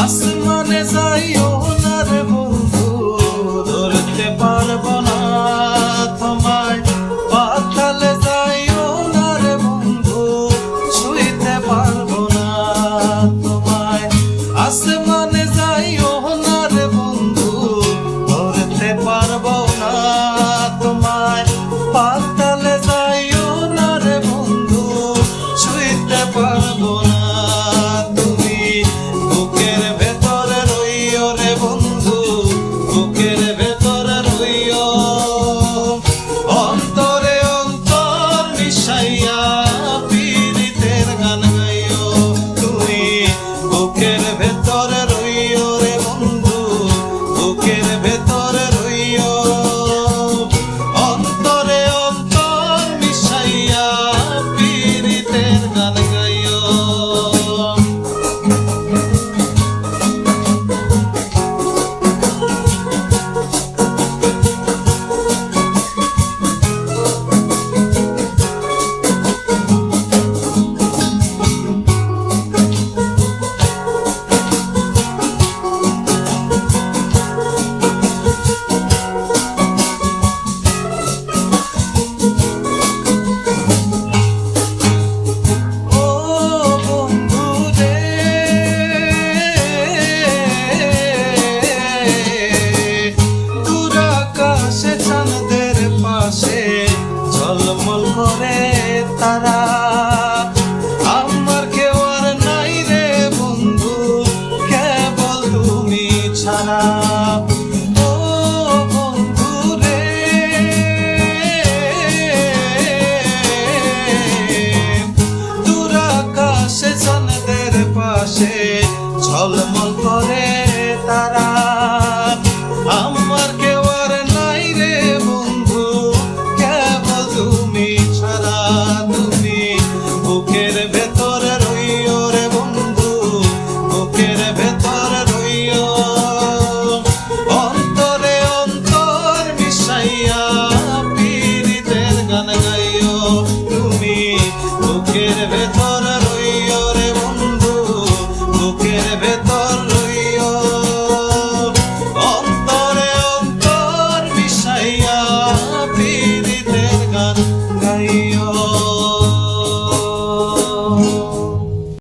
আসমানে যাইও না রে বন্ধু, ধরতে পারবো না তোমায়। পাতালে যাইও না রে বন্ধু, ছুঁইতে পারবো না তোমায়। আসমানে যাইও না রে বন্ধু, ধরতে পারবো না তোমায়। পাতালে যাইও না রে বন্ধু, ছুঁইতে পারবো না। ঝলমল করে তারা, আমার কেউ আর নাই রে বন্ধু, কেবল তুমি ছাড়া। ও বন্ধু রে, দূর আকাশে চাঁদের পাশে ঝলমল করে তারা, আমার কেউ আর নাই রে বন্ধু, কেবল তুমি ছাড়া। তুমি বুকের ভেতরে রইও রে বন্ধু, বুকের ভেতরে রইও, অন্তরে অন্তর মিশাইয়া পীড়িতের গান গাইও। তুমি বুকের ভেতরে রইও রে বন্ধু, বুকের ভেতর রইও, অন্তরে অন্তর মিশাইয়া পীড়িতের গান গাইও।